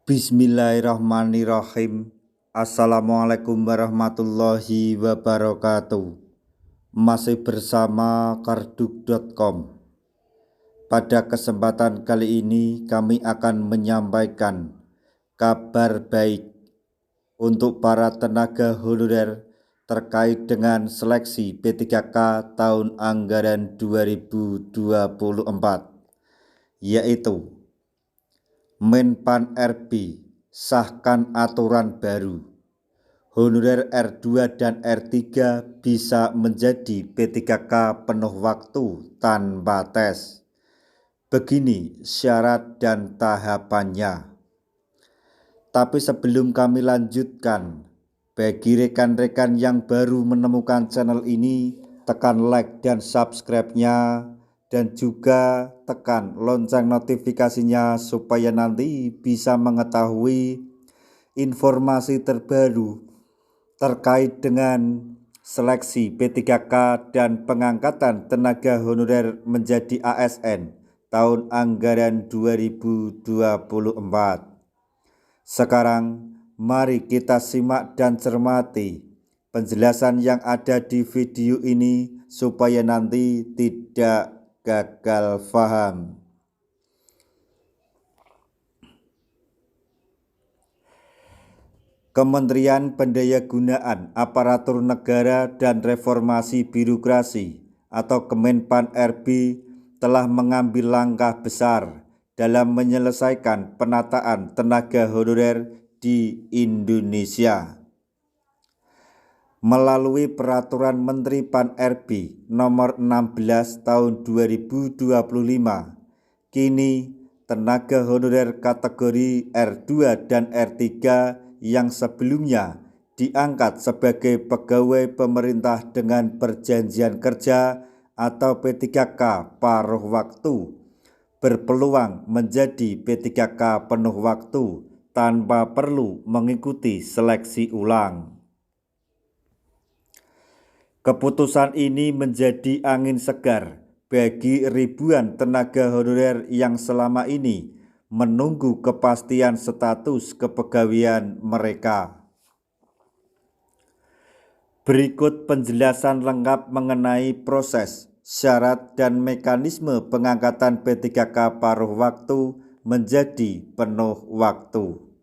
Bismillahirrahmanirrahim. Assalamualaikum warahmatullahi wabarakatuh. Masih bersama karduk.com. Pada kesempatan kali ini kami akan menyampaikan kabar baik untuk para tenaga honorer terkait dengan seleksi P3K tahun anggaran 2024, yaitu Menpan RB sahkan aturan baru. Honorer R2 dan R3 bisa menjadi P3K penuh waktu tanpa tes. Begini syarat dan tahapannya. Tapi sebelum kami lanjutkan, bagi rekan-rekan yang baru menemukan channel ini, tekan like dan subscribe-nya, dan juga tekan lonceng notifikasinya supaya nanti bisa mengetahui informasi terbaru terkait dengan seleksi P3K dan pengangkatan tenaga honorer menjadi ASN tahun anggaran 2024. Sekarang mari kita simak dan cermati penjelasan yang ada di video ini supaya nanti tidak gagal paham. Kementerian Pendayagunaan Aparatur Negara dan Reformasi Birokrasi atau Kemenpan RB telah mengambil langkah besar dalam menyelesaikan penataan tenaga honorer di Indonesia. Melalui Peraturan Menteri Pan RB Nomor 16 Tahun 2025, kini tenaga honorer kategori R2 dan R3 yang sebelumnya diangkat sebagai pegawai pemerintah dengan perjanjian kerja atau P3K paruh waktu berpeluang menjadi P3K penuh waktu tanpa perlu mengikuti seleksi ulang. Keputusan ini menjadi angin segar bagi ribuan tenaga honorer yang selama ini menunggu kepastian status kepegawaian mereka. Berikut penjelasan lengkap mengenai proses, syarat, dan mekanisme pengangkatan P3K paruh waktu menjadi penuh waktu.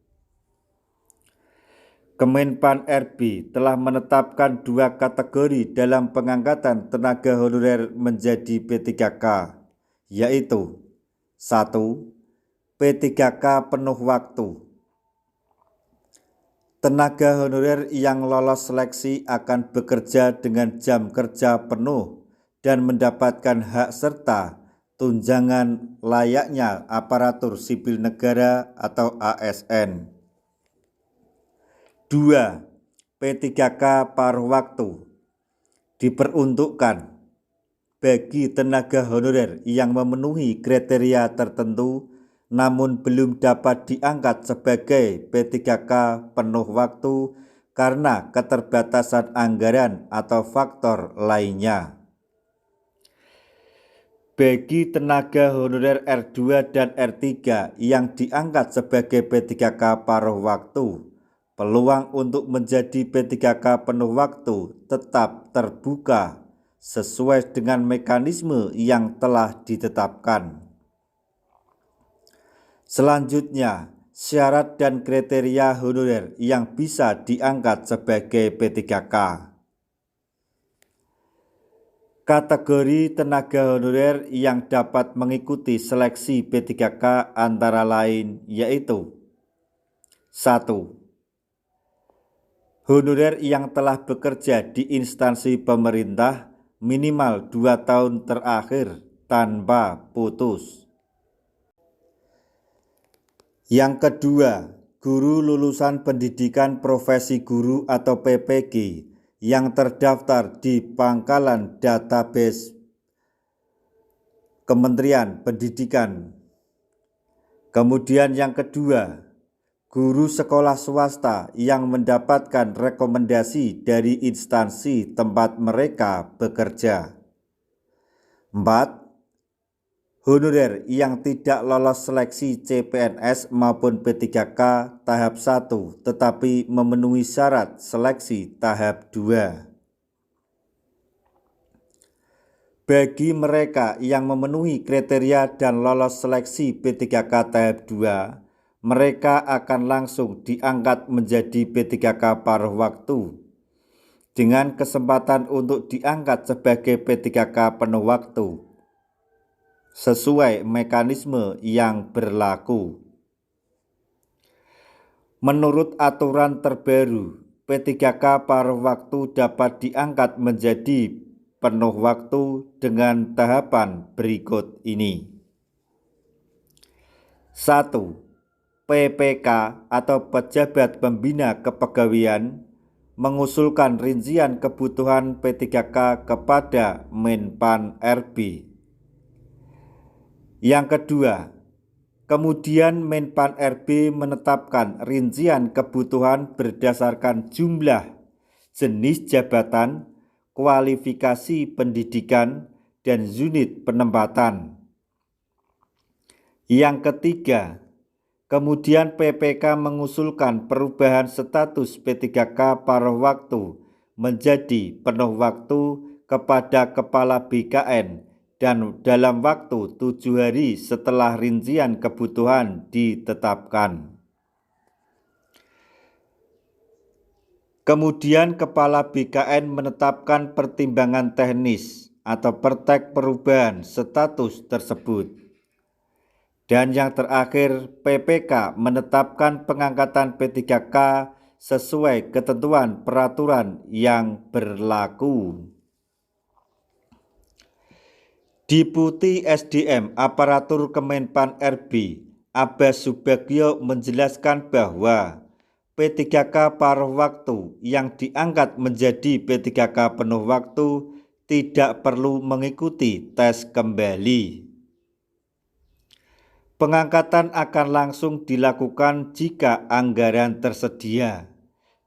Kemenpan RB telah menetapkan dua kategori dalam pengangkatan tenaga honorer menjadi P3K, yaitu 1. P3K penuh waktu. Tenaga honorer yang lolos seleksi akan bekerja dengan jam kerja penuh dan mendapatkan hak serta tunjangan layaknya aparatur sipil negara atau ASN. 2. P3K paruh waktu diperuntukkan bagi tenaga honorer yang memenuhi kriteria tertentu namun belum dapat diangkat sebagai P3K penuh waktu karena keterbatasan anggaran atau faktor lainnya. Bagi tenaga honorer R2 dan R3 yang diangkat sebagai P3K paruh waktu, peluang untuk menjadi P3K penuh waktu tetap terbuka sesuai dengan mekanisme yang telah ditetapkan. Selanjutnya, syarat dan kriteria honorer yang bisa diangkat sebagai P3K. Kategori tenaga honorer yang dapat mengikuti seleksi P3K antara lain yaitu 1. Honorer yang telah bekerja di instansi pemerintah minimal 2 tahun terakhir tanpa putus. Yang kedua, guru lulusan pendidikan profesi guru atau PPG yang terdaftar di Pangkalan Database Kementerian Pendidikan. Kemudian yang kedua, guru sekolah swasta yang mendapatkan rekomendasi dari instansi tempat mereka bekerja. 4. honorer yang tidak lolos seleksi CPNS maupun P3K tahap 1 tetapi memenuhi syarat seleksi tahap 2. Bagi mereka yang memenuhi kriteria dan lolos seleksi P3K tahap 2, mereka akan langsung diangkat menjadi P3K paruh waktu dengan kesempatan untuk diangkat sebagai P3K penuh waktu sesuai mekanisme yang berlaku. Menurut aturan terbaru, P3K paruh waktu dapat diangkat menjadi penuh waktu dengan tahapan berikut ini. 1. PPK atau Pejabat Pembina Kepegawaian mengusulkan rincian kebutuhan P3K kepada Menpan RB. Yang kedua, kemudian Menpan RB menetapkan rincian kebutuhan berdasarkan jumlah, jenis jabatan, kualifikasi pendidikan, dan unit penempatan. Yang ketiga, kemudian PPK mengusulkan perubahan status P3K paruh waktu menjadi penuh waktu kepada Kepala BKN dan dalam waktu 7 hari setelah rincian kebutuhan ditetapkan. Kemudian Kepala BKN menetapkan pertimbangan teknis atau pertek perubahan status tersebut. Dan yang terakhir, PPK menetapkan pengangkatan P3K sesuai ketentuan peraturan yang berlaku. Deputi SDM Aparatur Kemenpan RB Abbas Subagio menjelaskan bahwa P3K paruh waktu yang diangkat menjadi P3K penuh waktu tidak perlu mengikuti tes kembali. Pengangkatan akan langsung dilakukan jika anggaran tersedia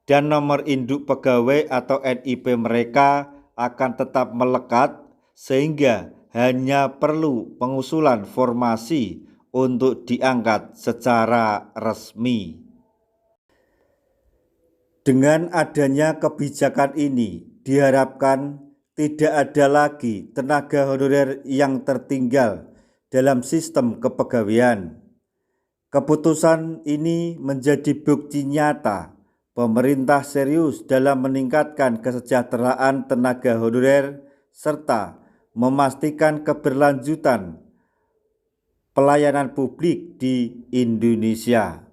dan nomor induk pegawai atau NIP mereka akan tetap melekat sehingga hanya perlu pengusulan formasi untuk diangkat secara resmi. Dengan adanya kebijakan ini, diharapkan tidak ada lagi tenaga honorer yang tertinggal dalam sistem kepegawaian. Keputusan ini menjadi bukti nyata pemerintah serius dalam meningkatkan kesejahteraan tenaga honorer serta memastikan keberlanjutan pelayanan publik di Indonesia.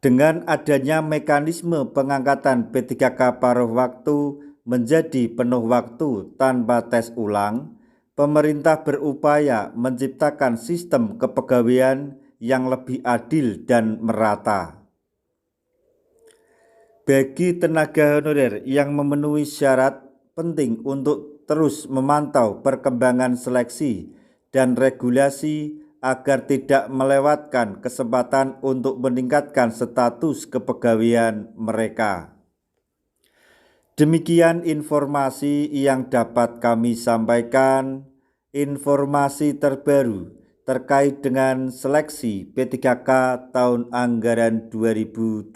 Dengan adanya mekanisme pengangkatan P3K paruh waktu menjadi penuh waktu tanpa tes ulang, pemerintah berupaya menciptakan sistem kepegawaian yang lebih adil dan merata. Bagi tenaga honorer yang memenuhi syarat, penting untuk terus memantau perkembangan seleksi dan regulasi agar tidak melewatkan kesempatan untuk meningkatkan status kepegawaian mereka. Demikian informasi yang dapat kami sampaikan. Informasi terbaru terkait dengan seleksi P3K tahun anggaran 2024,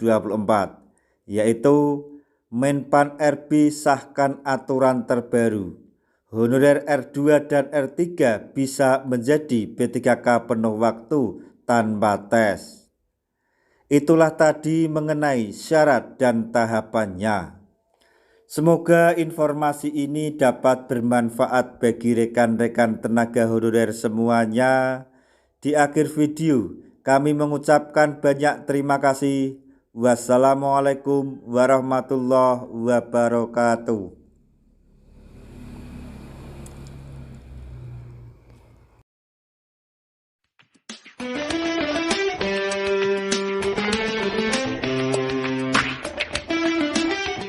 yaitu Menpan RB sahkan aturan terbaru. Honorer R2 dan R3 bisa menjadi P3K penuh waktu tanpa tes. Itulah tadi mengenai syarat dan tahapannya. Semoga informasi ini dapat bermanfaat bagi rekan-rekan tenaga honorer semuanya. Di akhir video, kami mengucapkan banyak terima kasih. Wassalamualaikum warahmatullahi wabarakatuh.